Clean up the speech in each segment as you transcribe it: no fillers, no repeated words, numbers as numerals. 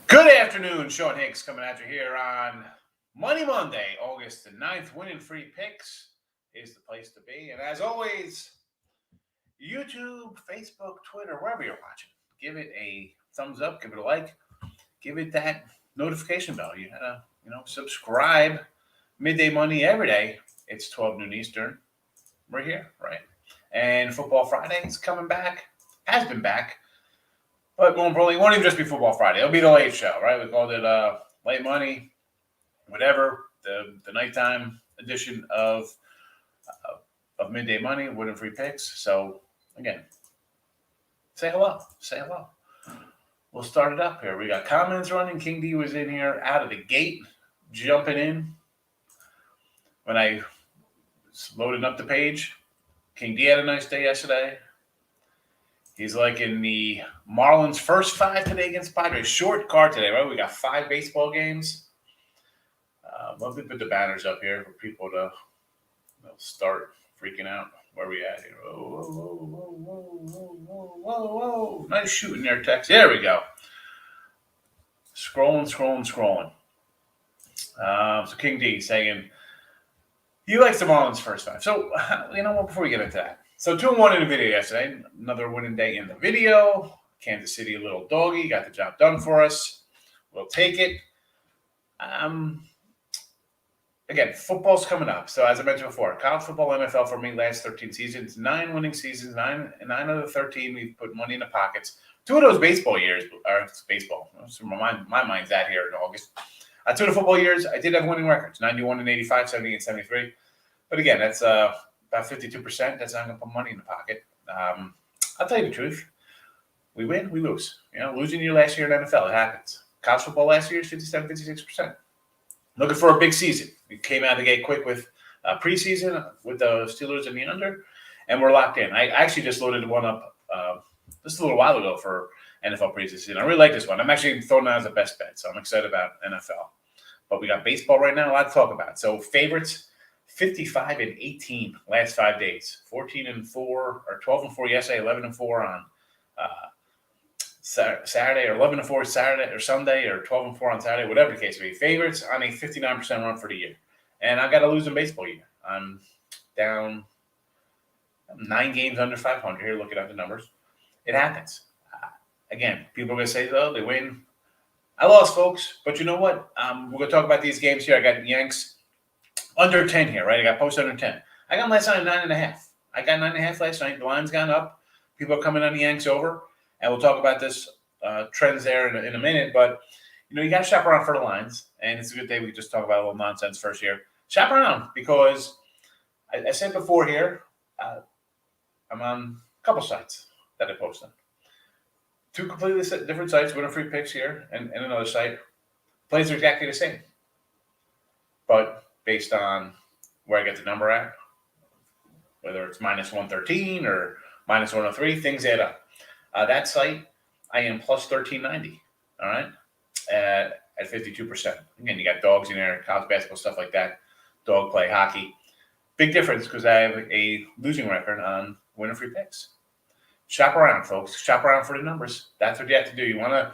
Good afternoon, Sean Higgs coming at you here on Money Monday, August the 9th. Winning free picks is the place to be. And as always, YouTube, Facebook, Twitter, wherever you're watching, give it a thumbs up, give it a like, give it that notification bell. Subscribe. Midday Money every day. It's 12 noon Eastern. We're here, right? And Football Friday is coming back, has been back. But more importantly, it won't even just be Football Friday. It'll be the late show, right? We called it late money, whatever. The nighttime edition of Midday Money, winning free picks. So again, say hello. Say hello. We'll start it up here. We got comments running. King D was in here out of the gate, jumping in. When I was loading up the page, King D had a nice day yesterday. He's like in the Marlins' first five today against Padres. Short card today, right? We got 5 baseball games. Love to put the banners up here for people to start freaking out. Where we at here? Whoa. Nice shooting there, Tex. There we go. Scrolling. So King D saying he likes the Marlins' first five. So, you know what, before we get into that. So 2-1 in the video yesterday. Another winning day in the video. Kansas City, a little doggy, got the job done for us. We'll take it. Again, football's coming up. So as I mentioned before, college football, NFL for me, last 13 seasons, 9 winning seasons, 9 out of the 13, we've put money in the pockets. 2 of those baseball years are baseball. So my mind's at here in August. 2 of the football years, I did have winning records, 91 and 85, 70 and 73. But again, that's about 52%. That's not going to put money in the pocket. I'll tell you the truth. We win, we lose. Losing your last year in NFL, it happens. College football last year is 57, 56%. Looking for a big season. We came out of the gate quick with preseason with the Steelers in the under, and we're locked in. I actually just loaded one up just a little while ago for NFL preseason. I really like this one. I'm actually throwing that as a best bet, so I'm excited about NFL. But we got baseball right now, a lot to talk about. So favorites, 55 and 18 last 5 days, 14 and 4 or 12 and 4 yesterday, 11 and 4 on Saturday, or 11 and 4 Saturday or Sunday, or 12 and 4 on Saturday, whatever the case may be. Favorites on a 59% run for the year, and I've got a losing baseball year. I'm down 9 games under 500 here. Looking at the numbers, it happens. Again, people are going to say, "Oh, they win." I lost, folks, but you know what? We're going to talk about these games here. I got Yanks under 10 here, right? I got post under 10. I got them last night at 9.5. I got 9.5 last night. The line's gone up. People are coming on the Yanks over. And we'll talk about this trends there in a minute. But, you got to shop around for the lines. And it's a good day we just talk about a little nonsense first here. Shop around because I said before here, I'm on a couple sites that I post on. 2 completely different sites, winner free picks here, and another site. Plays are exactly the same. But based on where I get the number at, whether it's minus 113 or minus 103, things add up. That site, I am plus 1390, all right, at 52%. Again, you got dogs in there, college basketball, stuff like that, dog play, hockey. Big difference because I have a losing record on winner free picks. Shop around, folks. Shop around for the numbers. That's what you have to do. You want to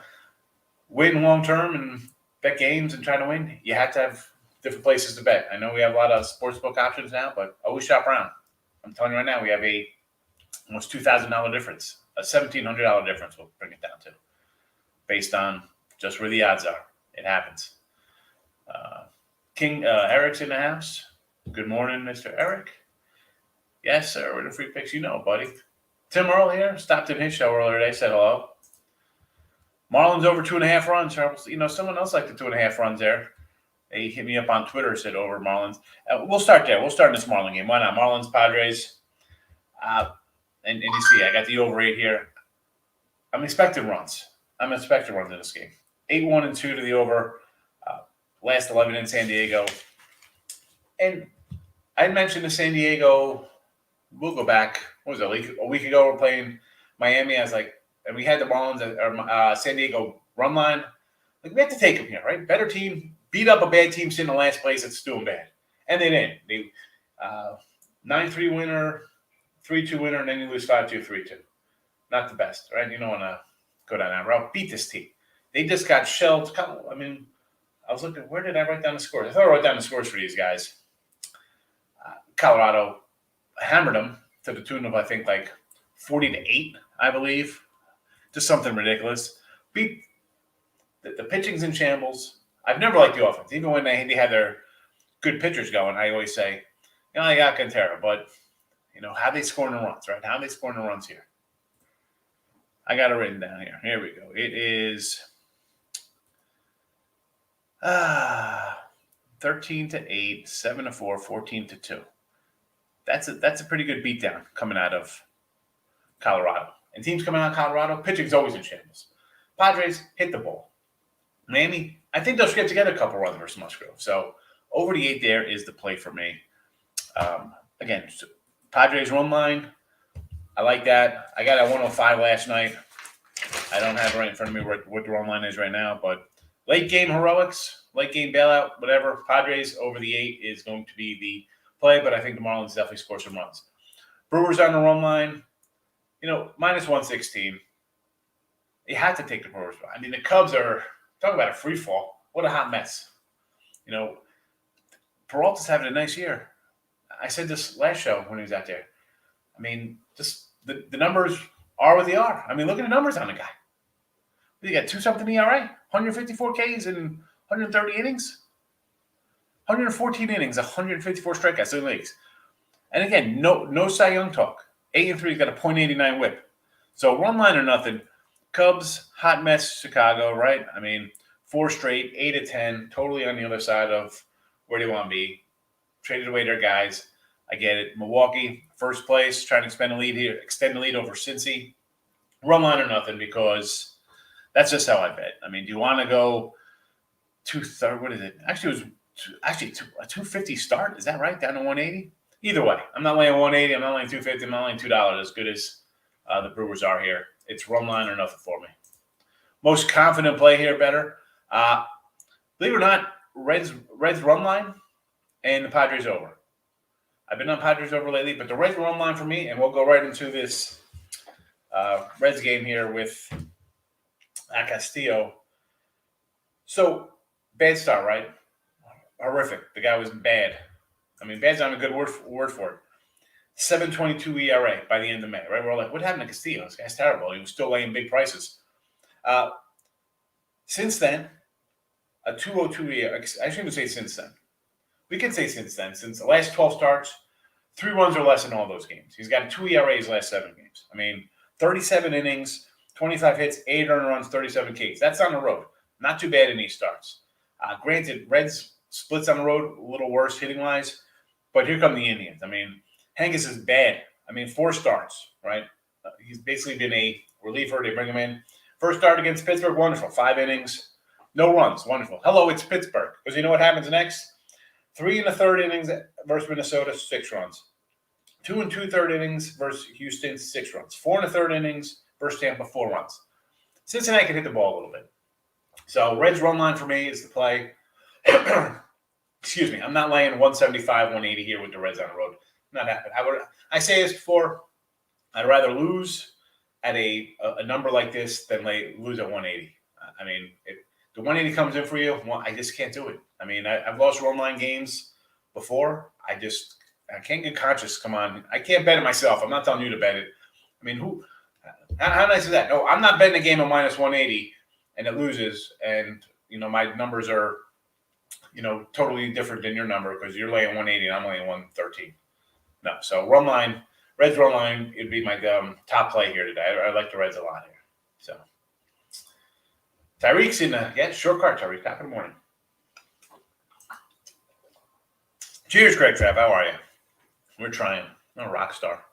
win long term and bet games and try to win, you have to have different places to bet. I know we have a lot of sportsbook options now, but always shop around. I'm telling you right now, we have a almost $2,000 difference. A $1,700 difference we'll bring it down to, based on just where the odds are. It happens. King Eric's in the house. Good morning, Mr. Eric. Yes, sir. We're the free picks, buddy. Tim Earl here. Stopped in his show earlier today. Said hello. Marlins over 2.5 runs. Someone else liked the 2.5 runs there. They hit me up on Twitter, said over Marlins. We'll start there. We'll start in this Marlin game. Why not? Marlins, Padres. And you see, I got the over 8 here. I'm expecting runs. in this game. 8-1 and 2 to the over. Last 11 in San Diego. And I mentioned the San Diego. We'll go back. What was it? A week ago, we're playing Miami. I was like, and we had the Marlins or San Diego run line. Like, we have to take them here, right? Better team. Beat up a bad team sitting in last place that's doing bad. And they didn't. They 9-3 winner. 3-2 winner, and then you lose 5-2, 3-2. Not the best, right? You don't want to go down that route. Beat this team. They just got shelled. I mean, I was looking, where did I write down the scores? I thought I wrote down the scores for these guys. Colorado hammered them to the tune of, I think, like 40-8, I believe. Just something ridiculous. Beat the pitching's in shambles. I've never liked the offense. Even when they had their good pitchers going, I always say, I got Quintero, but, how they scoring the runs, right? How they scoring the runs here? I got it written down here. Here we go. It is 13-8, 7-4, 14-2. That's a pretty good beatdown coming out of Colorado. And teams coming out of Colorado, pitching's always in shambles. Padres hit the ball. Miami, I think they'll get together a couple runs versus Musgrove. So over the 8 there is the play for me. Again, Padres run line. I like that. I got a 105 last night. I don't have it right in front of me what the run line is right now, but late game heroics, late game bailout, whatever. Padres over the 8 is going to be the play, but I think the Marlins definitely score some runs. Brewers on the run line, minus 116. You have to take the Brewers. I mean, the Cubs are talking about a free fall. What a hot mess. Peralta's having a nice year. I said this last show when he was out there. I mean, just the numbers are what they are. I mean, look at the numbers on the guy. You got 2-something ERA, 154 Ks in 130 innings, 114 innings, 154 strikeouts in the leagues. And again, no Cy Young talk. 8-3, he's got a .89 whip. So run line or nothing. Cubs, hot mess, Chicago, right? I mean, 4 straight, 8-10, totally on the other side of where they want to be. Traded away their guys. I get it. Milwaukee, first place, trying to extend the lead over Cincy. Run line or nothing, because that's just how I bet. I mean, do you want to go 230? What is it? Actually, it was a 250 start. Is that right? Down to 180? Either way, I'm not laying 180. I'm not laying 250. I'm not laying $2 as good as the Brewers are here. It's run line or nothing for me. Most confident play here, better. Believe it or not, Reds run line and the Padres over. I've been on Padres over lately, but the Reds run line for me, and we'll go right into this Reds game here with Castillo. So, bad start, right? Horrific. The guy was bad. I mean, bad's not a good word for it. 7.22 ERA by the end of May, right? We're like, what happened to Castillo? This guy's terrible. He was still laying big prices. Since then, a 2.02 ERA. I shouldn't say since then. We can say since then. Since the last 12 starts, 3 runs or less in all those games. He's got 2 ERAs last 7 games. I mean, 37 innings, 25 hits, 8 earned runs, 37 Ks. That's on the road. Not too bad in these starts. Granted, Reds splits on the road, a little worse hitting-wise, but here come the Indians. I mean, Hengis is bad. I mean, 4 starts, right? He's basically been a reliever. They bring him in. First start against Pittsburgh, wonderful. 5 innings, no runs, wonderful. Hello, it's Pittsburgh. Because you know what happens next? 3 1/3 innings versus Minnesota, 6 runs. 2 2/3 innings versus Houston, 6 runs. 4 1/3 innings versus Tampa, 4 runs. Cincinnati can hit the ball a little bit. So Reds run line for me is the play. Excuse me. I'm not laying 175, 180 here with the Reds on the road. Not happening. I say this before. I'd rather lose at a number like this than lose at 180. I mean, if the 180 comes in for you, I just can't do it. I mean, I've lost run line games before. I can't get conscious. Come on. I can't bet it myself. I'm not telling you to bet it. I mean, how nice is that? No, I'm not betting a game of minus 180 and it loses. And, my numbers are, totally different than your number because you're laying 180 and I'm laying 113. No. So Reds run line, it'd be my top play here today. I like the Reds a lot here. So Tyreek's in short card, Tyreek. Top of the morning. Cheers, Craig Trapp. How are you? We're trying. I'm a rock star.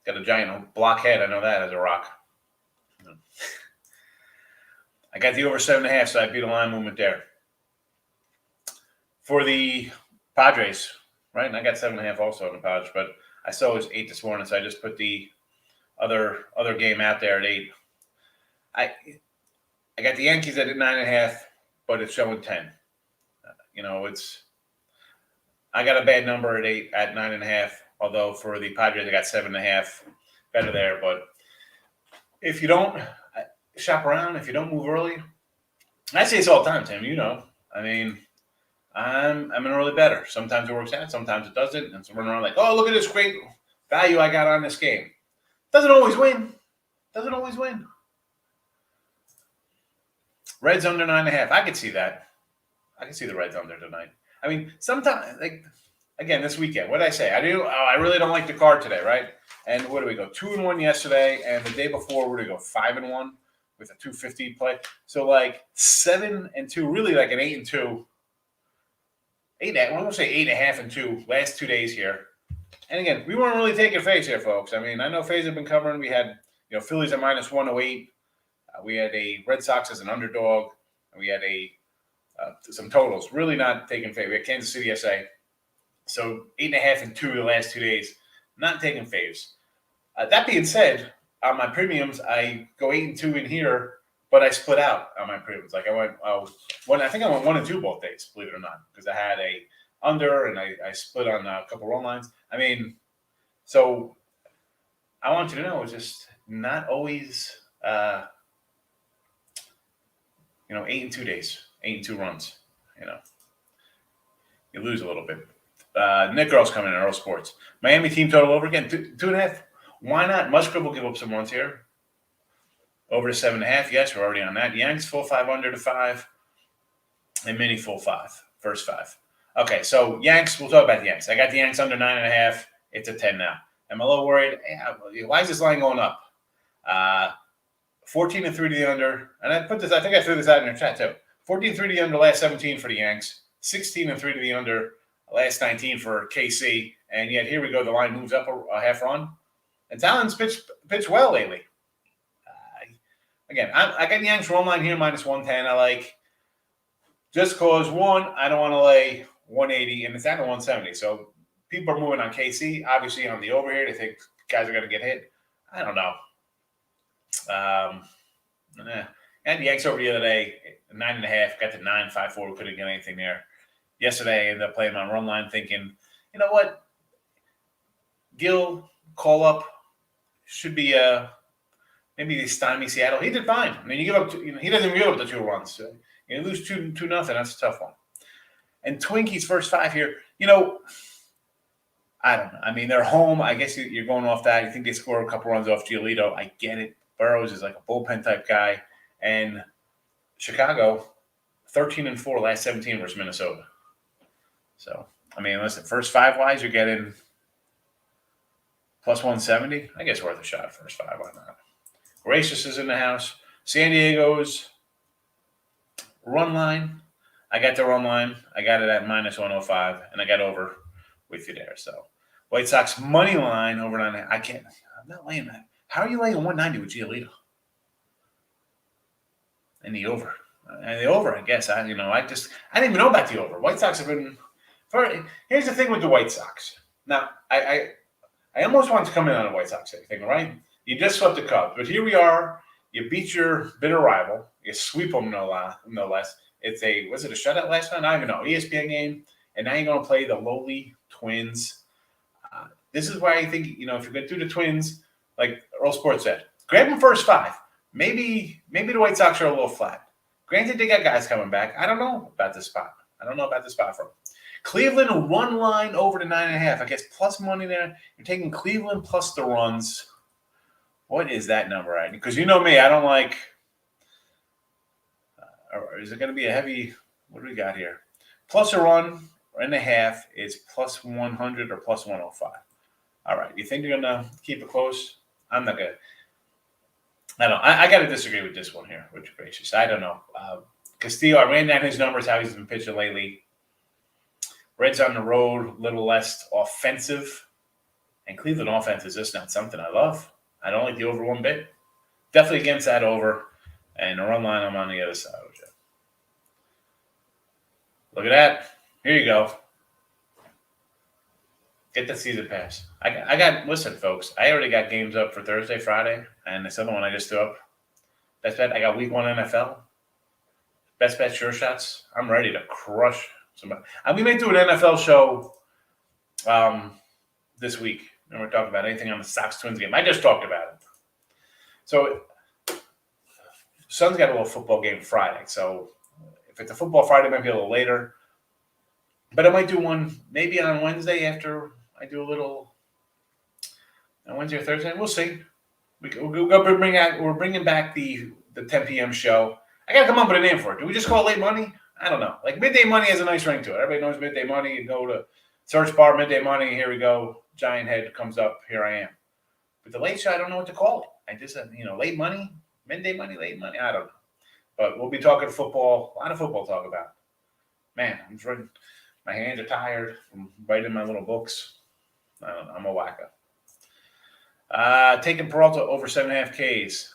Got a giant block head. I know that as a rock. I got the over 7.5, so I beat a line movement there. For the Padres, right? And I got 7.5 also in the Padres, but I saw it was 8 this morning, so I just put the other game out there at 8. I got the Yankees at 9.5, but it's showing 10. I got a bad number at 9.5. Although for the Padres, I got 7.5, better there. But if you don't shop around, if you don't move early, I say this all the time, Tim. You know, I mean, I'm an early better. Sometimes it works out, sometimes it doesn't. And so running around like, oh, look at this great value I got on this game. Doesn't always win. Doesn't always win. Reds under 9.5. I could see that. I can see the Reds under tonight. I mean, sometimes like again this weekend. What did I say? I really don't like the card today, right? And what do we go? 2-1 yesterday, and the day before we go 5-1 with a 250 play. So like 7-2, really like an 8-2. I'm gonna say 8.5-2 last 2 days here. And again, we weren't really taking phase here, folks. I mean, I know phase have been covering. We had Phillies at -108. We had a Red Sox as an underdog. And we had some totals. Really not taking phase. We had Kansas City SA. So 8.5-2 the last 2 days. Not taking faves. That being said, on my premiums, I go 8-2 in here, but I split out on my premiums. Like I went I think I went 1-2 both days, believe it or not, because I had a under and I split on a couple run lines. I mean, so I want you to know it's just not always 8-2 days, 8-2 runs. You lose a little bit. Nick Earl's coming in Earl Sports. Miami team total over again, 2.5. Why not? Musgrove will give up some runs here. Over to 7.5. Yes, we're already on that. Yanks full 5 under to 5. And mini full 5. First 5. Okay, so Yanks, we'll talk about the Yanks. I got the Yanks under 9.5. It's a 10 now. I'm a little worried. Why is this line going up? 14-3 to the under. And I think I threw this out in your chat too. 14-3 to the under last 17 for the Yanks. 16-3 to the under last 19 for KC. And yet here we go. The line moves up a half run. And Talon's pitched well lately. Again, I got the Yanks run line here -110. I like just cause one, I don't want to lay 180 and it's at 170. So people are moving on KC. Obviously on the over here, they think guys are going to get hit. I don't know. And the Yanks over the other day, 9.5, got to 9.54. Couldn't get anything there. Yesterday, I ended up playing my run line thinking, you know what? Gil, call up, should be maybe they stymie Seattle. He did fine. I mean, you give up. He doesn't even give up the 2 runs. So you lose 2-0. That's a tough one. And Twinkies first 5 here. I don't know. I mean, they're home. I guess you're going off that. You think they score a couple runs off Giolito. I get it. Burrows is like a bullpen type guy, and Chicago 13-4 last 17 versus Minnesota. So I mean, listen, first 5 wise, you're getting +170. I guess worth a shot. First 5, why not? Gracious is in the house. San Diego's run line. I got the run line. I got it at -105, and I got over with you there. So White Sox money line over 9. I can't. I'm not laying that. How are you laying 190 with Giolito? And the over. And the over, I guess. I didn't even know about the over. White Sox have been. Here's the thing with the White Sox. Now, I almost want to come in on a White Sox thing, right? You just swept the Cubs, but here we are. You beat your bitter rival. You sweep them no less. Was it a shutout last night? I don't even know. ESPN game, and now you're going to play the lowly Twins. This is why I think if you're going to do the Twins, like Earl Sports said, grab them first 5. Maybe the White Sox are a little flat. Granted, they got guys coming back. I don't know about this spot. for them. Cleveland run line over to 9.5. I guess plus money there. You're taking Cleveland plus the runs. What is that number at? Because you know me, I don't like. Or is it going to be a heavy? What do we got here? Plus a run and a half is +100 or +105. All right. You think you're going to keep it close? I'm not going to. I don't know. I got to disagree with this one here, which is gracious. I don't know. Castillo, I ran down his numbers, how he's been pitching lately. Reds on the road, a little less offensive. And Cleveland offense is just not something I love. I don't like the over one bit. Definitely against that over. And the run line, I'm on the other side of it. Look at that. Here you go. Get the season pass. Listen, folks, I already got games up for Thursday, Friday, and this other one I just threw up. Best bet, I got week 1 NFL. Best bet, sure shots. I'm ready to crush somebody. We may do an NFL show this week. And we're talking about anything on the Sox-Twins game. I just talked about it. So, Sun's got a little football game Friday. So, If it's a football Friday, it might be a little later. But I might do one maybe on Wednesday after I do a little on Wednesday or Thursday. We'll see. We're bringing back the 10 p.m. show. I got to come up with a name for it. Do we just call it Late Money? I don't know. Like Midday Money has a nice ring to it. Everybody knows Midday Money. You go to search bar, Midday Money. Here we go. Giant head comes up. Here I am. But the late show, I don't know what to call it. I just said, Late Money, Midday Money, Late Money. I don't know. But we'll be talking football. A lot of football talk about. Man, I'm trying. My hands are tired from writing my little books. I'm a wacko. Taking Peralta over 7.5 Ks.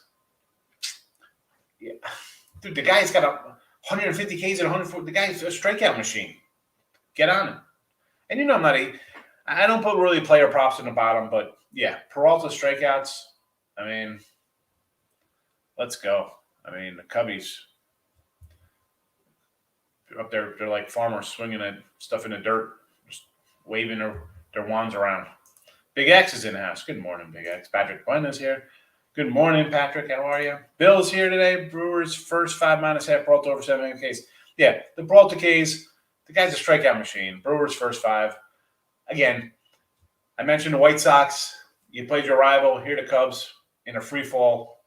Yeah. Dude, the guy's got 150 Ks and 140. The guy's a strikeout machine. Get on him. And I'm not I don't put really player props in the bottom, but yeah, Peralta strikeouts. I mean, let's go. I mean, the Cubbies up there, they're like farmers swinging at stuff in the dirt, just waving their wands around. Big X is in the house. Good morning, Big X. Patrick Buena's here. Good morning, Patrick. How are you? Bill's here today. Brewers first 5 minus half, Peralta over 7 Ks. Yeah, the Peralta Ks, the guy's a strikeout machine. Brewers first 5. Again, I mentioned the White Sox. You played your rival. Here the Cubs in a free fall.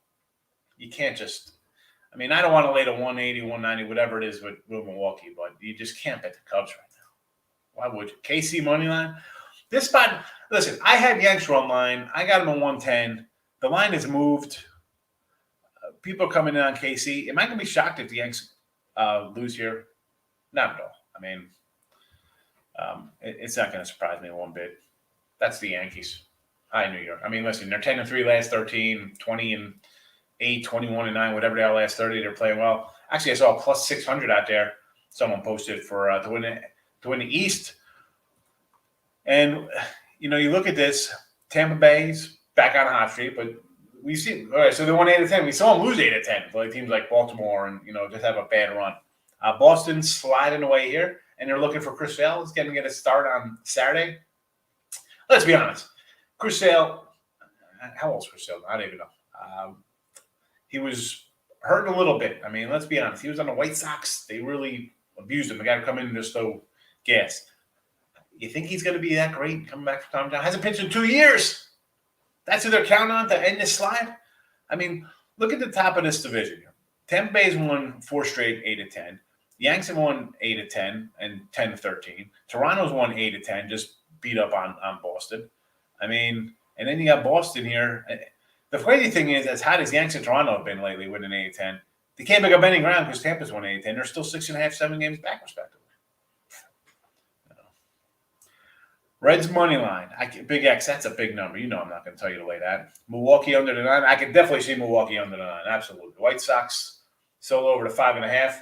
You can't just – I don't want to lay to 180, 190, whatever it is with Milwaukee, but you just can't bet the Cubs right now. Why would you? KC money line? This spot – listen, I had Yanks run line. I got them at 110. The line has moved. People are coming in on KC. Am I going to be shocked if the Yanks lose here? Not at all. It's not going to surprise me one bit. That's the Yankees. Hi, New York. Listen, they're 10-3 last 13, 20-8, 21-9, whatever they are last 30. They're playing well. Actually, I saw a plus 600 out there. Someone posted for to win the East. And you look at this. Tampa Bay's back on a hot streak, but we see. All right, so they won 8-10. We saw them lose 8-10 for teams like Baltimore, and just have a bad run. Boston's sliding away here, and they're looking for Chris Sale. He's going to get a start on Saturday. Let's be honest. Chris Sale, how old is Chris Sale? I don't even know. He was hurting a little bit. Let's be honest. He was on the White Sox. They really abused him. The guy to come in and just throw gas. You think he's going to be that great coming back from Tom John? Hasn't pitched in 2 years. That's who they're counting on to end this slide. Look at the top of this division here. Tampa Bay's won 4 straight, 8-10. Yanks have won 8-10 and 10-13. Toronto's won 8-10, just beat up on Boston. And then you got Boston here. The crazy thing is, as hot as Yanks and Toronto have been lately, winning 8-10, they can't pick up any ground because Tampa's won 8-10. They're still 6.5, 7 games back, respectively. Reds money line. Big X, that's a big number. I'm not going to tell you to lay that. Milwaukee under the 9. I could definitely see Milwaukee under the 9. Absolutely. White Sox solo over to 5.5.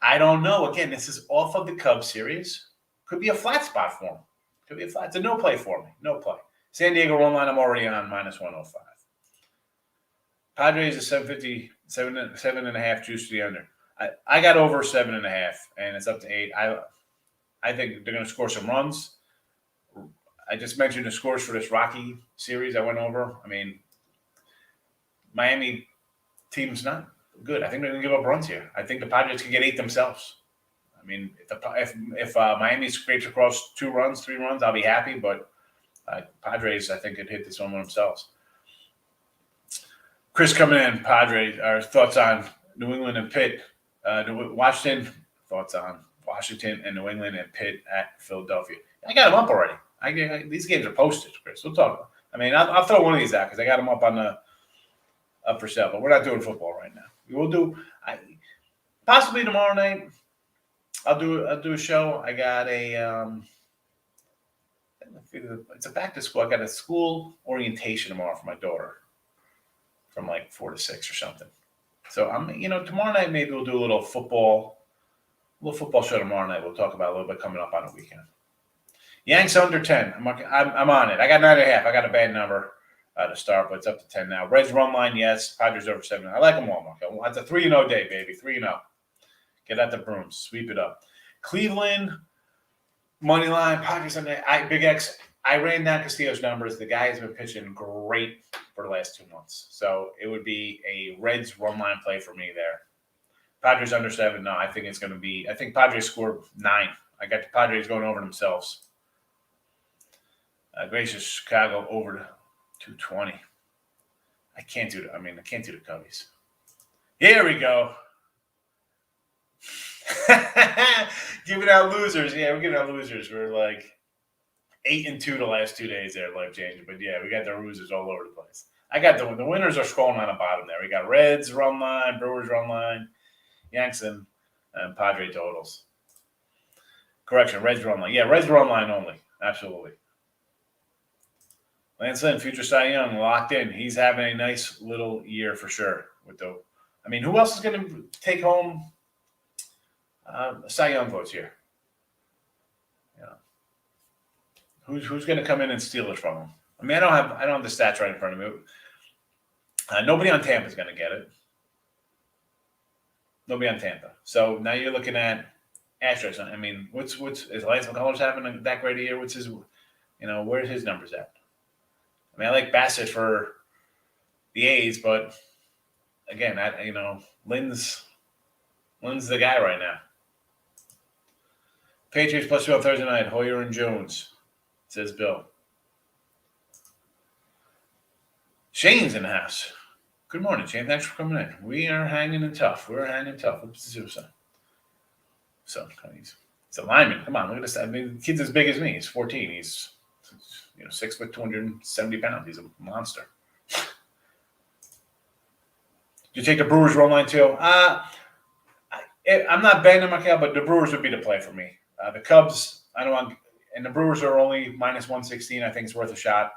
I don't know. Again, this is off of the Cubs series. Could be a flat spot for them. Could be a flat. It's a no play for me. No play. San Diego run line, I'm already on minus 105. Padres is 750, 7.5 juice to the under. I got over 7.5, and it's up to 8. I think they're going to score some runs. I just mentioned the scores for this Rocky series I went over. Miami team's not good. I think they're going to give up runs here. I think the Padres can get 8 themselves. If Miami scrapes across 2 runs, 3 runs, I'll be happy. But Padres, I think, could hit this one themselves. Chris coming in, Padres, our thoughts on New England and Pitt. Washington, thoughts on Washington and New England and Pitt at Philadelphia. I got them up already. These games are posted, Chris. We'll talk. I'll throw one of these out because I got them up for sale. But we're not doing football right now. We will do possibly tomorrow night. I'll do a show. I got it's a back to school. I got a school orientation tomorrow for my daughter from like 4 to 6 or something. So tomorrow night maybe we'll do a little football show tomorrow night. We'll talk about a little bit coming up on the weekend. Yanks under 10. I'm on it. I got 9.5. I got a bad number to start, but it's up to 10 now. Reds run line, yes. Padres over 7. I like them all, Mark. That's a 3-0 day, baby. 3-0. Get out the brooms. Sweep it up. Cleveland, money line, Padres under Big X. I ran down Castillo's numbers. The guy has been pitching great for the last 2 months. So it would be a Reds run line play for me there. Padres under 7. No, I think it's going to be. I think Padres score 9. I got the Padres going over themselves. Gracious Chicago over to 220. I can't do the Cubbies. Here we go. Giving out losers. Yeah, we're giving out losers. We're like 8-2 the last 2 days there, life changing. But yeah, we got the losers all over the place. I got the winners are scrolling on the bottom there. We got Reds run line, Brewers run line, Yanks and Padre totals. Correction, Reds run line. Yeah, Reds run line only. Absolutely. Lance Lynn, future Cy Young, locked in. He's having a nice little year for sure. Who else is going to take home Cy Young votes here? Yeah. Who's going to come in and steal it from him? I mean, I don't have the stats right in front of me. Nobody on Tampa is going to get it. Nobody on Tampa. So now you're looking at Astros. I mean, what's is Lance McCullers having that great a year? What's his, where's his numbers at? I mean, I like Bassett for the A's, but again, Lynn's the guy right now. Patriots +2 on Thursday night. Hoyer and Jones, says Bill. Shane's in the house. Good morning, Shane. Thanks for coming in. We are hanging in tough. We're hanging tough. What's the suicide? So he's a lineman. Come on, look at this. I mean, the kid's as big as me. He's 14. He's 6 foot 270 pounds. He's a monster. Did you take the Brewers run line too? I'm not banging on my cow, but the Brewers would be the play for me. The Cubs, and the Brewers are only -116. I think it's worth a shot.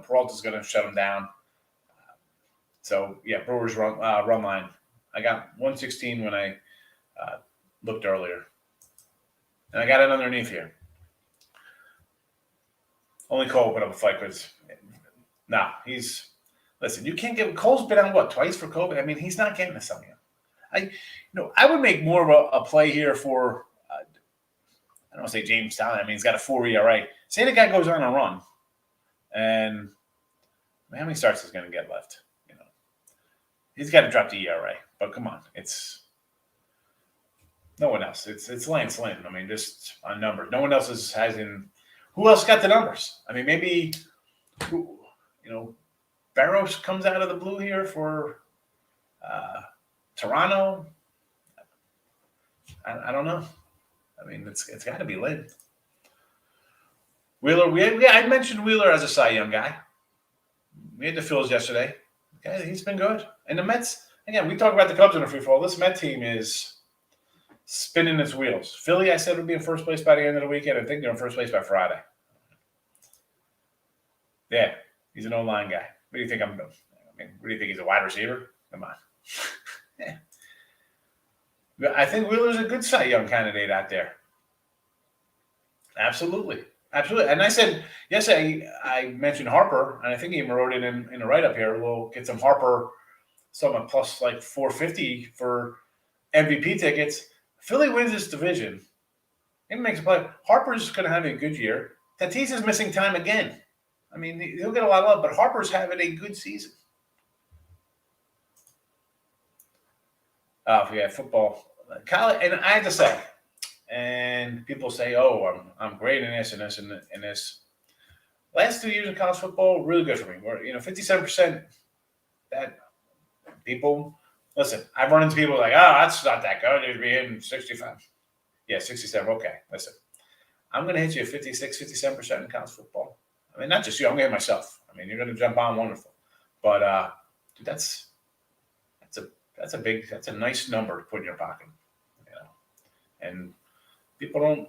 Peralta's going to shut them down. So yeah, Brewers run line. I got 116 when I looked earlier, and I got it underneath here. Only Cole put up a fight because, listen, you can't get, Cole's been on twice for COVID? I mean, he's not getting this on you. I would make more of a play here for, I don't want to say James Staley. I mean, he's got a 4 ERA. Say the guy goes on a run, and how many starts is going to get left? He's got to drop the ERA. But come on, it's no one else. It's Lance Lynn. I mean, just on numbers. No one else has in. Who else got the numbers? I mean, maybe, Barros comes out of the blue here for Toronto. I don't know. I mean, it's got to be Lynn. Wheeler, I mentioned Wheeler as a Cy Young guy. We had the Phils yesterday. Okay, he's been good. And the Mets, again, we talk about the Cubs in a free fall. This Met team is spinning its wheels. Philly, I said, would be in first place by the end of the weekend. I think they're in first place by Friday. Yeah, he's an O-line guy. What do you think what do you think? He's a wide receiver? Come on. Yeah. I think Wheeler's a good Cy Young candidate out there. Absolutely. And I said, yesterday I mentioned Harper, and I think he even wrote it in a write-up here. We'll get some Harper, someone plus like 450 for MVP tickets. Philly wins this division. He makes a play. Harper's going to have a good year. Tatis is missing time again. I mean, he'll get a lot of love, but Harper's having a good season. Yeah, football. College, and I have to say, and people say, "Oh, I'm great in this and this and this." Last 2 years in college football, really good for me. We're 57%. That people listen. I've run into people like, "Oh, that's not that good. They'd be hitting 65." Yeah, 67. Okay, listen. I'm going to hit you 56, 57% in college football. I mean, not just you. I'm going to hit myself. I mean, you're going to jump on wonderful, but dude, that's a nice number to put in your pocket, and people don't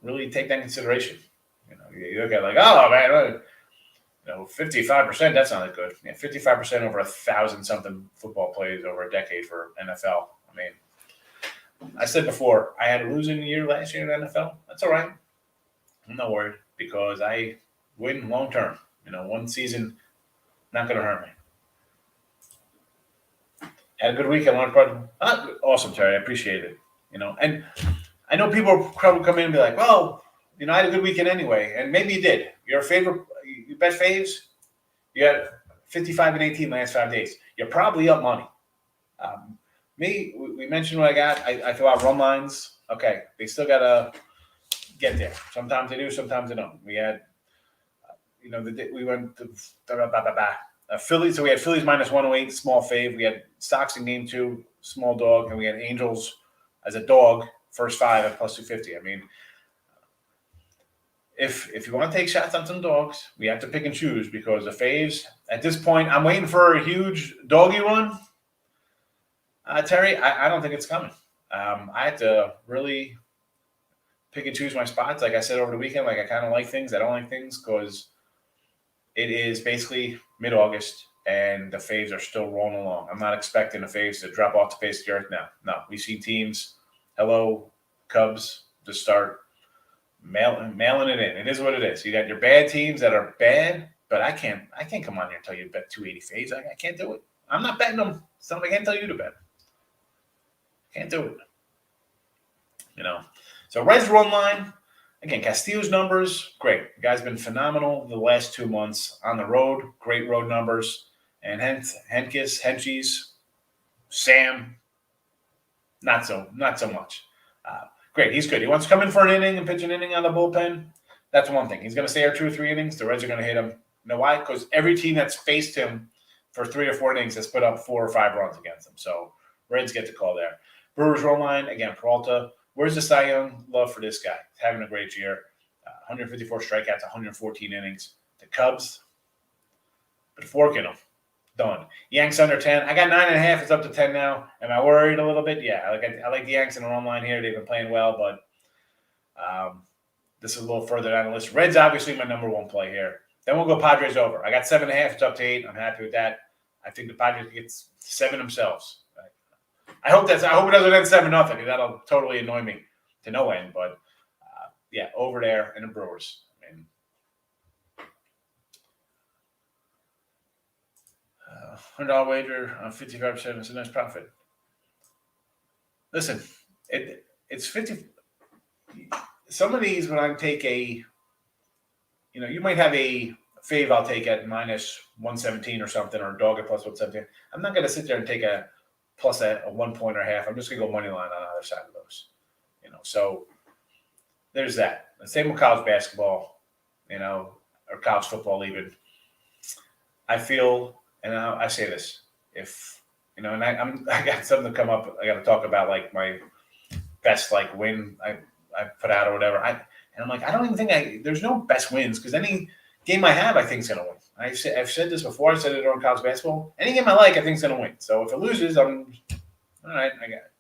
really take that into consideration. You look at like, oh man, 55%. That's not that good. 55% over 1,000 something football plays over a decade for NFL. I mean, I said before, I had a losing year last year in NFL. That's all right. I'm not worried because I win long term. One season not going to hurt me. Had a good weekend. Awesome, Terry. I appreciate it. And I know people probably come in and be like, well, I had a good weekend anyway. And maybe you did. Your best faves, you had 55 and 18 last 5 days. You're probably up money. we mentioned what I got. I throw out run lines. Okay, they still gotta get there. Sometimes they do, sometimes they don't. We had, we went to Phillies. So we had Phillies minus 108, small fave. We had Sox in game 2, small dog, and we had Angels as a dog, first 5 at plus 250. I mean, if you want to take shots on some dogs, we have to pick and choose because the faves at this point, I'm waiting for a huge doggy run. Terry, I don't think it's coming. I have to really pick and choose my spots. Like I said over the weekend, like I kind of like things, I don't like things because it is basically mid-August and the faves are still rolling along. I'm not expecting the faves to drop off the face of the earth now. No, we see teams, hello, Cubs, to start mailing it in. It is what it is. You got your bad teams that are bad, but I can't come on here and tell you to bet 280 faves. I can't do it. I'm not betting them. So I can't tell you to bet. Can't do it. So Reds run line. Again, Castillo's numbers, great. The guy's been phenomenal the last 2 months on the road. Great road numbers. And Henchies, Sam, not so much. Great, he's good. He wants to come in for an inning and pitch an inning on the bullpen. That's one thing. He's going to stay there 2 or 3 innings. The Reds are going to hit him. You know why? Because every team that's faced him for 3 or 4 innings has put up 4 or 5 runs against him. So Reds get the call there. Brewers run line, again, Peralta. Where's the Cy Young love for this guy? He's having a great year. 154 strikeouts, 114 innings. The Cubs, put a fork in them. Done. Yanks under 10. I got 9.5. It's up to 10 now. Am I worried a little bit? Yeah. I like the Yanks in the run line here. They've been playing well, but this is a little further down the list. Reds, obviously, my number 1 play here. Then we'll go Padres over. I got 7.5. It's up to 8. I'm happy with that. I think the Padres get 7 themselves. I hope it doesn't end 7-0. That'll totally annoy me to no end. But yeah, over there in the Brewers. I mean, $100 wager on 55% is a nice profit. Listen, it's 50. Some of these, when I take you might have a fave I'll take at minus 117 or something, or a dog at plus 117. I'm not going to sit there and take a plus a 1 point or a half. I'm just going to go money line on either side of those. So there's that. The same with college basketball, or college football even. I feel, and I say this, if and I got something to come up. I got to talk about like my best win I put out or whatever. I'm like, I don't even think there's no best wins because any game I have, I think is going to win. I've said this before. I said it on college basketball. Any game I like, I think is going to win. So if it loses, I'm all right. I got it.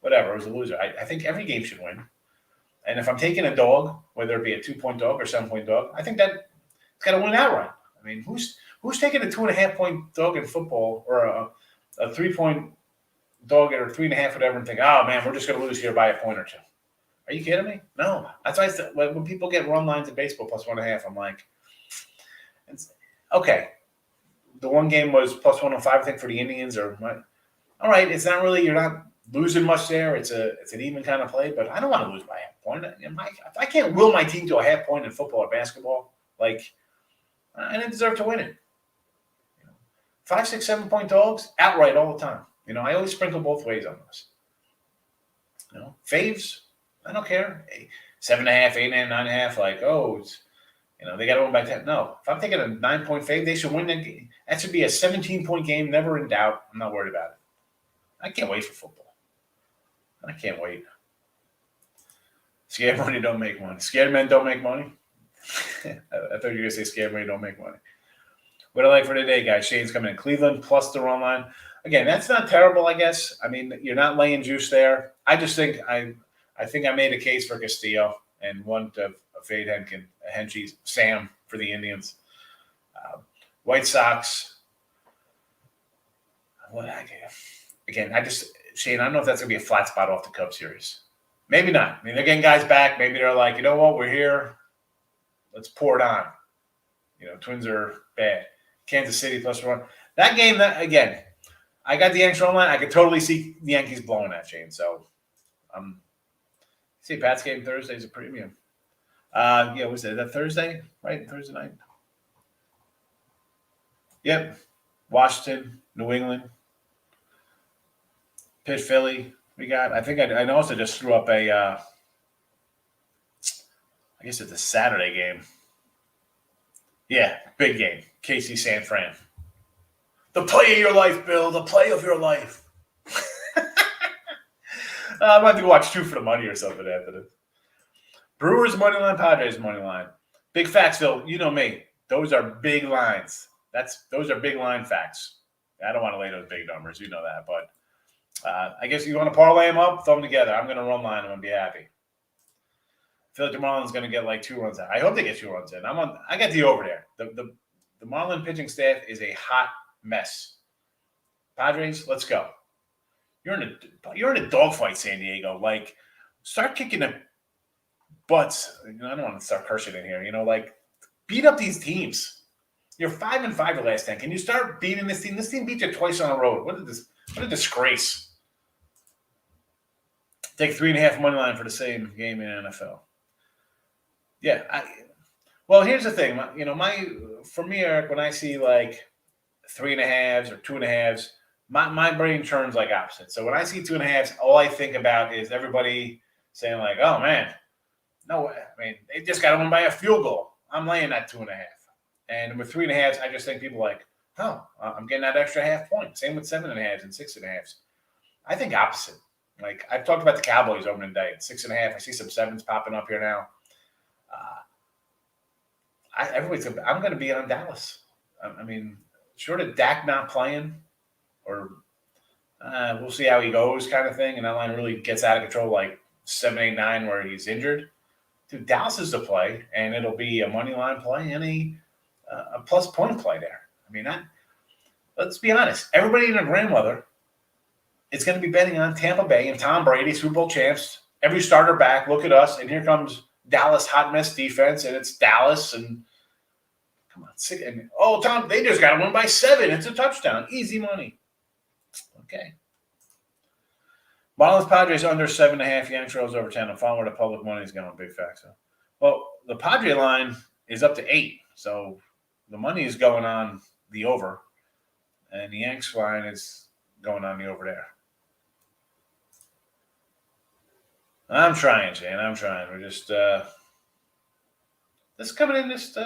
Whatever. It was a loser. I think every game should win. And if I'm taking a dog, whether it be a 2-point dog or 7-point dog, I think that it's got to win outright. I mean, who's taking a 2.5-point dog in football or a 3-point dog or 3.5, whatever, and think, oh man, we're just going to lose here by a point or 2. Are you kidding me? No. That's why I said, when people get run lines in baseball plus 1.5, I'm like, okay. The one game was plus 105, I think, for the Indians. All right, it's not really, you're not losing much there. It's an even kind of play, but I don't want to lose by a half point. If I can't will my team to a half point in football or basketball, I didn't deserve to win it. 5, 6, 7-point dogs outright all the time. I always sprinkle both ways on this. Faves, I don't care. 7.5, 8.5, 9.5. They got to win by 10. No, if I'm taking a 9-point fave, they should win that game. That should be a 17-point game, never in doubt. I'm not worried about it. I can't wait for football. I can't wait. Scared money don't make money. Scared men don't make money. I thought you were going to say scared money don't make money. What I like for today, guys, Shane's coming in Cleveland plus the run line. Again, that's not terrible, I guess. I mean, you're not laying juice there. I just think I made a case for Castillo and one to fade Henchies, Sam for the Indians. White Sox. Again, Shane, I don't know if that's going to be a flat spot off the Cubs series. Maybe not. I mean, they're getting guys back. Maybe they're like, you know what, we're here. Let's pour it on. Twins are bad. Kansas City plus 1. That game, again, I got the Yankees run line. I could totally see the Yankees blowing that, Shane. So, see, Pat's game Thursday is a premium. Was that Thursday? Right? Thursday night? Yep. Washington, New England. Pitt Philly. We got. I think I also just threw up a. I guess it's a Saturday game. Yeah, big game. KC San Fran. The play of your life, Bill. The play of your life. I might have to watch two for the money or something after this. Brewers money line, Padres money line. Big facts, Phil. You know me. Those are big lines. Those are big line facts. I don't want to lay those big numbers. You know that, but I guess you want to parlay them up, throw them together. I'm going to run line them and be happy. I feel like the Marlins going to get like 2 runs in. I hope they get 2 runs in. I got the over there. The Marlin pitching staff is a hot mess. Padres, let's go. You're in a dogfight, San Diego. Like, start kicking the butts. I don't want to start cursing in here. Like, beat up these teams. You're 5-5 the last 10. Can you start beating this team? This team beat you twice on the road. What a disgrace. Take 3.5 money line for the same game in NFL. Yeah. Well, here's the thing. For me, Eric, when I see like 3.5s or 2.5s, my brain turns like opposite. So when I see 2.5s, all I think about is everybody saying like, "Oh man, no way." I mean, they just got to win by a field goal. I'm laying that 2.5. And with 3.5s, I just think people like, "Oh, I'm getting that extra half point." Same with 7.5s and 6.5s. I think opposite. Like I've talked about the Cowboys opening day at 6.5. I see some 7s popping up here now. I'm going to be on Dallas. I mean, short of Dak not playing, or we'll see how he goes, kind of thing, and that line really gets out of control, like 7, 8, 9, where he's injured. Dude, Dallas is the play, and it'll be a money line play and a plus point play there. I mean, let's be honest. Everybody and their grandmother is going to be betting on Tampa Bay and Tom Brady, Super Bowl champs. Every starter back. Look at us, and here comes Dallas hot mess defense, and it's Dallas and come on, Tom, they just got to win by 7. It's a touchdown, easy money. Okay. Marlins Padres under 7.5. Yanks Royals over 10. I'm following where the public money is going. Big facts. Well, the Padre line is up to 8, so the money is going on the over, and the Yanks line is going on the over there. I'm trying, Shane. I'm trying. We're just coming in, just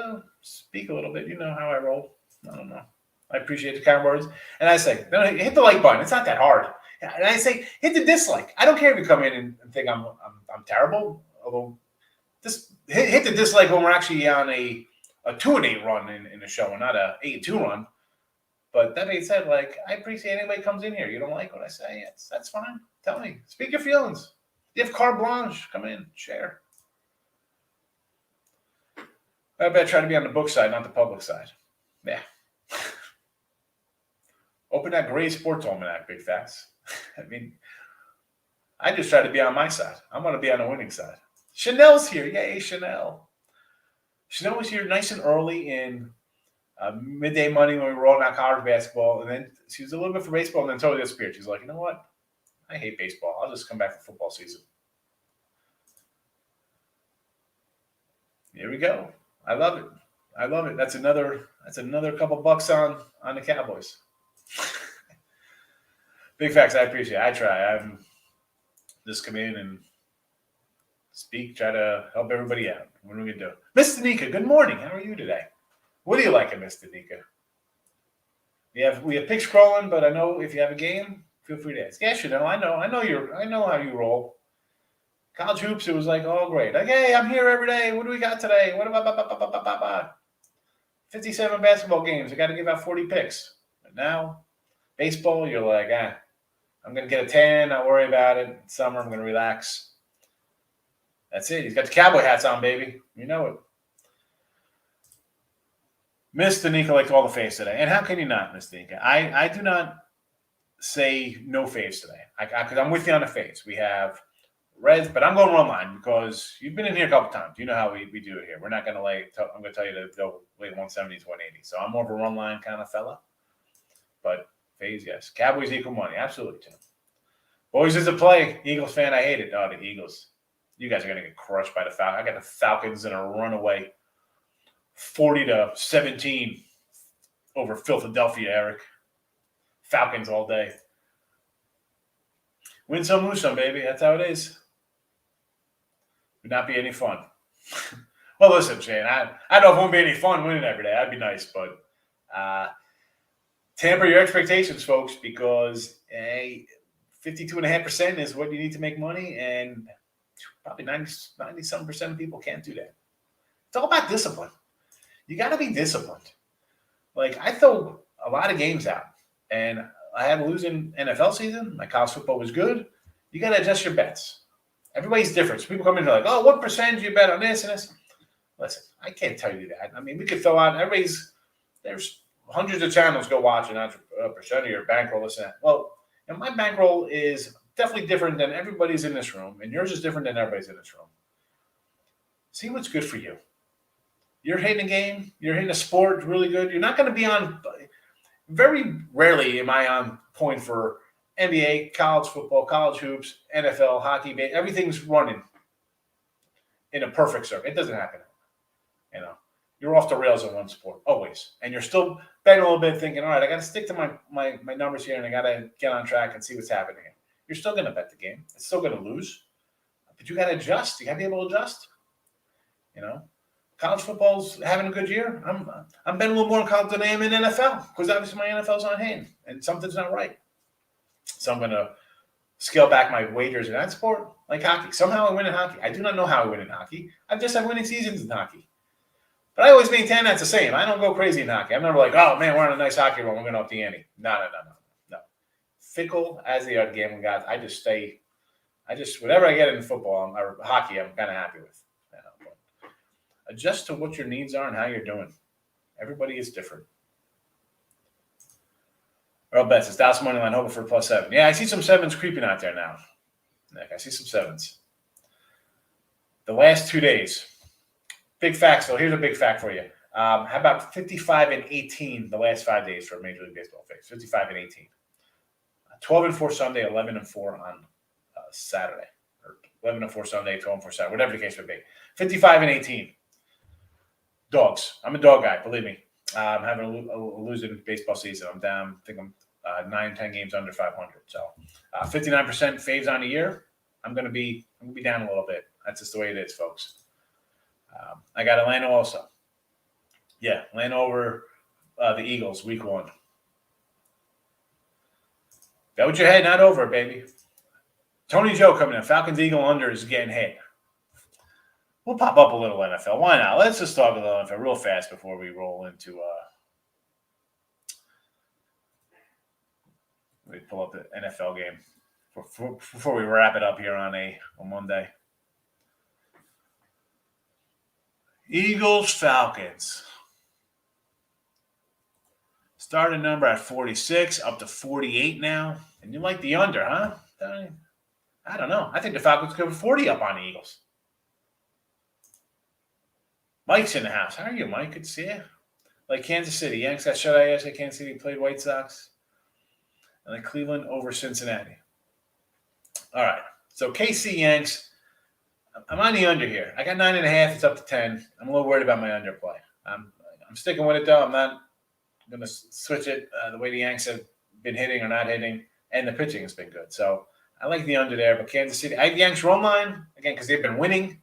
speak a little bit. You know how I roll. I don't know. I appreciate the kind words. And I say, no, hit the like button. It's not that hard. And I say, hit the dislike. I don't care if you come in and think I'm terrible. Although, just hit the dislike when we're actually on a 2-8 run in the show and not a 8-2 run. But that being said, like, I appreciate anybody comes in here. You don't like what I say? That's fine. Tell me. Speak your feelings. You have carte blanche. Come in. Share. I bet try to be on the book side, not the public side. Yeah. Open that Gray Sports Almanac, big facts. I mean, I just try to be on my side. I'm going to be on the winning side. Chanel's here. Yay, Chanel. Chanel was here nice and early in midday money when we were rolling out college basketball. And then she was a little bit for baseball and then totally disappeared. She's like, you know what? I hate baseball. I'll just come back for football season. Here we go. I love it. I love it. That's another couple bucks on the Cowboys. Big facts. I appreciate it. I try. I'm just come in and speak, try to help everybody out. What are we going to do? Miss Danica, good morning. How are you today? What do you like, Miss Danica? We have pick scrolling, but I know if you have a game, feel free to ask. Yeah, Chanel, I know how you roll. College hoops, it was like, oh, great. Like, hey, I'm here every day. What do we got today? What about 57 basketball games. I got to give out 40 picks. But now, baseball, you're like, I'm going to get a tan. Not worry about it. It's summer, I'm going to relax. That's it. He's got the cowboy hats on, baby. You know it. Miss Danica liked all the faves today. And how can you not, Miss Danica? I do not say no faves today. Because I'm with you on the faves. We have Reds, but I'm going run line because you've been in here a couple times. You know how we do it here. We're not going to I'm going to tell you to go lay 170 to 180. So I'm more of a run line kind of fella. But faves, yes. Cowboys equal money. Absolutely, Tim. Boys is a play. Eagles fan, I hate it. Oh, the Eagles. You guys are going to get crushed by the Falcons. I got the Falcons in a runaway 40-17 over Philadelphia, Eric. Falcons all day. Win some, lose some, baby. That's how it is. Would not be any fun. Well, listen, Shane, I don't know if it won't be any fun winning every day. That'd be nice, but temper your expectations, folks, because 52.5% is what you need to make money, and probably 90-some% of people can't do that. It's all about discipline. You got to be disciplined. Like, I throw a lot of games out, and I had a losing NFL season. My college football was good. You got to adjust your bets. Everybody's different. So people come in and they're like, oh, what percentage you bet on this and this? Listen, I can't tell you that. I mean, we could throw out there's hundreds of channels go watch and a percent of your bankroll, this and that. Well, my bankroll is definitely different than everybody's in this room, and yours is different than everybody's in this room. See what's good for you. You're hitting a game, you're hitting a sport really good. You're not going to be on, very rarely am I on point for NBA, college football, college hoops, NFL, hockey, everything's running in a perfect circle. It doesn't happen. You're off the rails in one sport, always. And you're still betting a little bit thinking, all right, I got to stick to my numbers here and I got to get on track and see what's happening. You're still going to bet the game. It's still going to lose. But you got to adjust. You got to be able to adjust. College football's having a good year. I'm betting a little more on college than I am in NFL because obviously my NFL's on hand and something's not right. So I'm going to scale back my wagers in that sport, like hockey. Somehow I win in hockey. I do not know how I win in hockey. I've just had winning seasons in hockey. But I always maintain that's the same. I don't go crazy in hockey. I'm never like, oh, man, we're on a nice hockey run. We're going to up the ante. No. Fickle as the other gambling guys, whatever I get in football or hockey, I'm kind of happy with. Adjust to what your needs are and how you're doing. Everybody is different. Earl Betts is Dallas money line, hoping for +7. Yeah, I see some 7s creeping out there now. Nick, I see some 7s. The last 2 days. Big facts, though. Here's a big fact for you. How about 55-18 the last 5 days for Major League Baseball fans? 55-18. 12-4 Sunday, 11-4 on Saturday. Or 11-4 Sunday, 12-4 Saturday, whatever the case would be. 55-18. Dogs. I'm a dog guy, believe me. I'm having a losing baseball season. I'm down, I think I'm 9-10 games under 500. So 59% faves on the year. I'm gonna be down a little bit. That's just the way it is, folks. I got Atlanta also. Yeah, Atlanta over the Eagles week 1. Got what your head, not over, baby. Tony Joe coming in. Falcons Eagle under is getting hit. We'll pop up a little NFL. Why not? Let's just talk a little NFL real fast before we roll into let me pull up the NFL game before we wrap it up here on Monday. Eagles, Falcons. Starting number at 46, up to 48 now. And you like the under, huh? I don't know. I think the Falcons could have 40 up on the Eagles. Mike's in the house. How are you, Mike? Good to see you. Like Kansas City. Yanks got shut out yesterday. Kansas City played White Sox. And then Cleveland over Cincinnati. All right. So KC Yanks. I'm on the under here. I got 9.5. It's up to 10. I'm a little worried about my underplay. I'm sticking with it, though. I'm not going to switch it the way the Yanks have been hitting or not hitting. And the pitching has been good. So I like the under there. But Kansas City. I have Yanks run line, again, because they've been winning.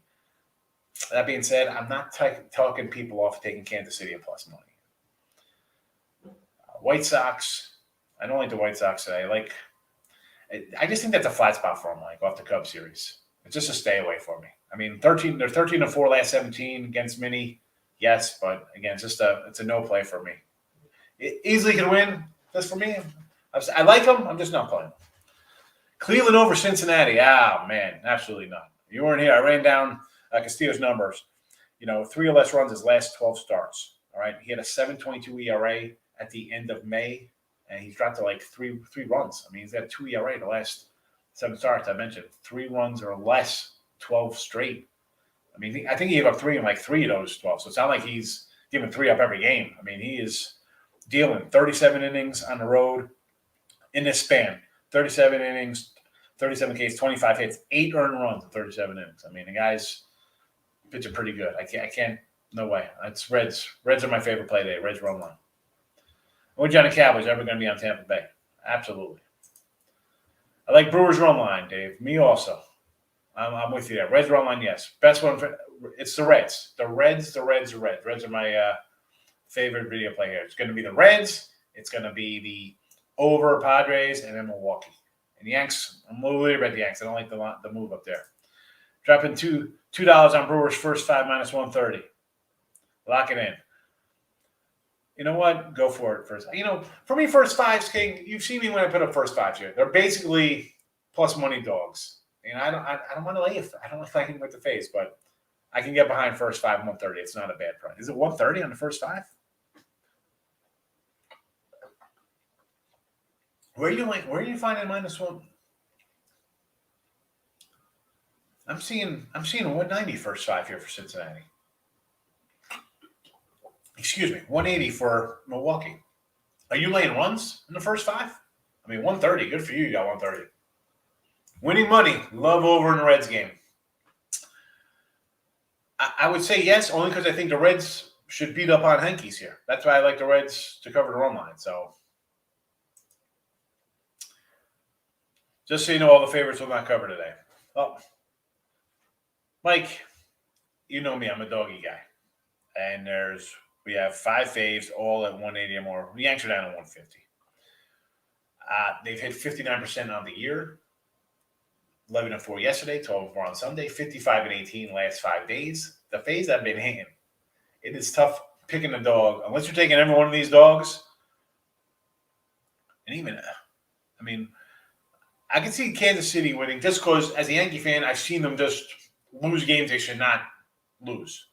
That being said, I'm not talking people off taking Kansas City at plus money. White Sox. I don't like the White Sox today. I just think that's a flat spot for them, like off the Cubs series. It's just a stay away for me. I mean, they're 13-4 last 17 against Minnie. Yes, but again, it's a no play for me. It easily can win. That's for me. I like them. I'm just not playing. Cleveland over Cincinnati. Oh man, absolutely not. You weren't here. I ran down Castillo's numbers. 3 or less runs his last 12 starts. All right, he had a 7.22 ERA at the end of May, and he's dropped to like three runs. I mean, he's got 2 ERA the last 7 starts. I mentioned 3 runs or less, 12 straight. I mean, I think he gave up 3 in like 3 of those 12. So it's not like he's giving 3 up every game. I mean, he is dealing 37 innings on the road in this span. 37 innings, 37 Ks, 25 hits, 8 earned runs in 37 innings. I mean, the guy's pitching pretty good. I can't, no way. It's Reds. Reds are my favorite play today. Reds run line. Or Johnny Cowboys ever going to be on Tampa Bay? Absolutely. I like Brewers run line, Dave. Me also. I'm with you there. Reds run line, yes. Best one. It's the Reds. The Reds. Reds are my favorite video play here. It's going to be the Reds. It's going to be the over Padres and then Milwaukee. And the Yanks, I'm a little worried about the Yanks. I don't like the move up there. Dropping $2 on Brewers first 5 minus 130. Lock it in. You know what? Go for it first. For me, first fives, King. You've seen me when I put up first fives here. They're basically plus money dogs. And I don't want to lay it. I don't like laying with the face, but I can get behind first 5 130. It's not a bad price. Is it 130 on the first 5? Where are you finding minus one? I'm seeing a 190 first 5 here for Cincinnati. Excuse me, 180 for Milwaukee. Are you laying runs in the first 5? I mean, 130. Good for you. You got 130. Winning money. Love over in the Reds game. I would say yes, only because I think the Reds should beat up on Yankees here. That's why I like the Reds to cover the run line. So, just so you know, all the favorites will not cover today. Well, Mike, you know me. I'm a doggy guy. And we have 5 faves, all at 180 or more. The Yanks are down to 150. They've hit 59% on the year. 11-4 yesterday, 12-4 on Sunday, 55-18 last 5 days. The faves have been hitting. It is tough picking a dog unless you're taking every one of these dogs. And even, I can see Kansas City winning just because, as a Yankee fan, I've seen them just lose games they should not lose.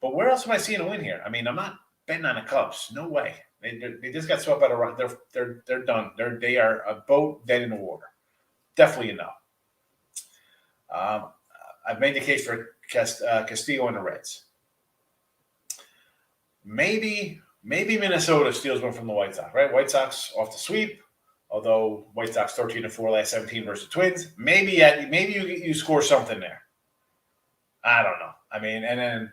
But where else am I seeing a win here? I mean, I'm not betting on the Cubs. No way. They just got swept out of run. They're done. They are a boat dead in the water. Definitely enough. I've made the case for Castillo and the Reds. Maybe Minnesota steals one from the White Sox, right? White Sox off the sweep, although White Sox 13-4 last 17 versus Twins. Maybe you score something there. I don't know. I mean, and then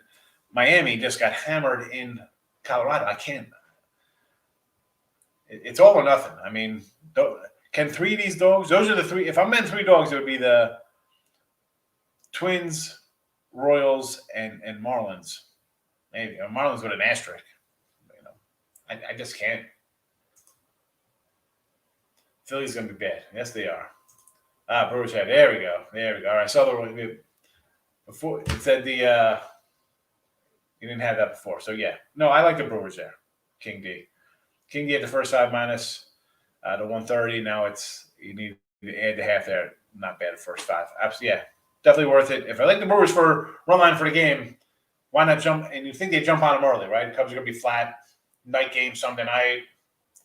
Miami just got hammered in Colorado. I can't. It's all or nothing. I mean, can 3 of these dogs? Those are the 3. If I'm betting 3 dogs, it would be the Twins, Royals, and Marlins. Maybe Marlins with an asterisk. I just can't. Philly's going to be bad. Yes, they are. Brewers have. There we go. All right, I saw the one before. It said you didn't have that before. So yeah, no, I like the Brewers there. King D at the first 5 minus the 130. Now you need to add the half there. Not bad at first 5. Absolutely, yeah. Definitely worth it. If I like the Brewers for run line for the game, why not jump? And you think they jump on them early, right? Cubs are going to be flat. Night game Sunday night.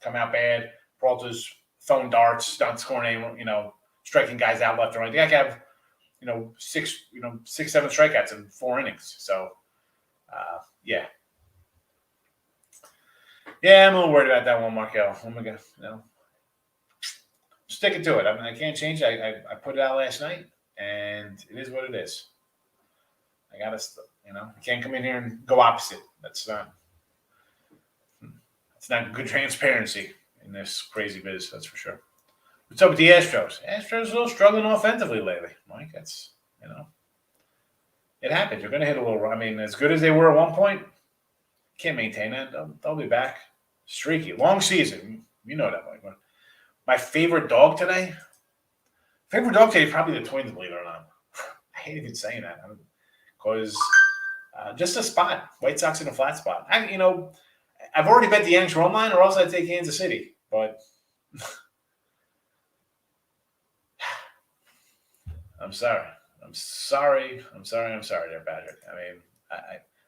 Come out bad. Peralta's throwing darts, not scoring any, striking guys out left and right. They have, 6, 7 strikeouts in 4 innings. So, yeah. Yeah, I'm a little worried about that one, Markel. Oh my God, sticking to it. I mean, I can't change it. I put it out last night. And it is what it is. I got to, I can't come in here and go opposite. That's not good transparency in this crazy biz, that's for sure. What's up with the Astros? Astros are a little struggling offensively lately, Mike. That's, it happens. You're going to hit a little, as good as they were at one point, can't maintain that. They'll be back. Streaky. Long season. You know that, Mike. My favorite dog today? Favorite dog today is probably the Twins, believe it or not. I hate even saying that because just a spot. White Sox in a flat spot. I've already bet the Yanks run line, or else I'd take Kansas City. But I'm sorry. There, Patrick.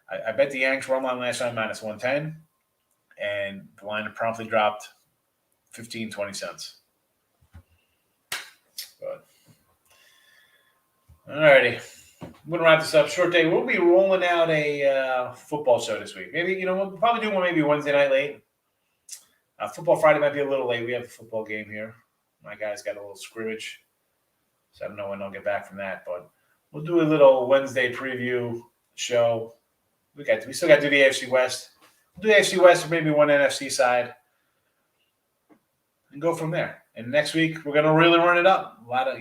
I bet the Yanks run line last time minus 110, and the line promptly dropped 15, 20 cents. But all righty, I'm going to wrap this up. Short day. We'll be rolling out a football show this week. Maybe, we'll probably do one maybe Wednesday night late. Football Friday might be a little late. We have a football game here. My guys got a little scrimmage, so I don't know when they'll get back from that. But we'll do a little Wednesday preview show. We still got to do the AFC West. We'll do the AFC West or maybe one NFC side and go from there. And next week, we're going to really run it up. A lot of,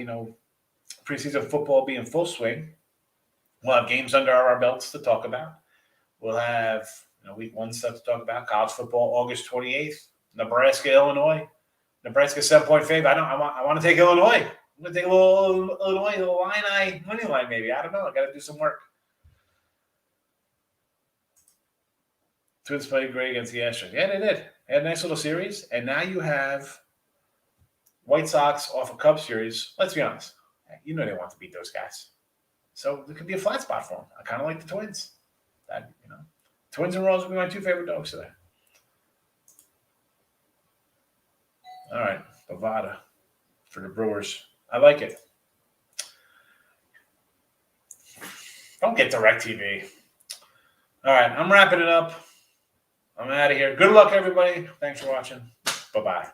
preseason football being full swing. We'll have games under our belts to talk about. We'll have week 1 stuff to talk about. College football, August 28th. Nebraska, Illinois. Nebraska 7-point favorite. I want to take Illinois. I'm going to take a little Illinois, a little money line maybe. I don't know. I got to do some work. Twins played great against the Astros. Yeah, they did. They had a nice little series. And now you have White Sox off a Cubs series. Let's be honest. They want to beat those guys. So it could be a flat spot for them. I kind of like the Twins. Twins and Royals will be my 2 favorite dogs today. All right, Bovada for the Brewers. I like it. Don't get DirecTV. All right, I'm wrapping it up. I'm out of here. Good luck, everybody. Thanks for watching. Bye-bye.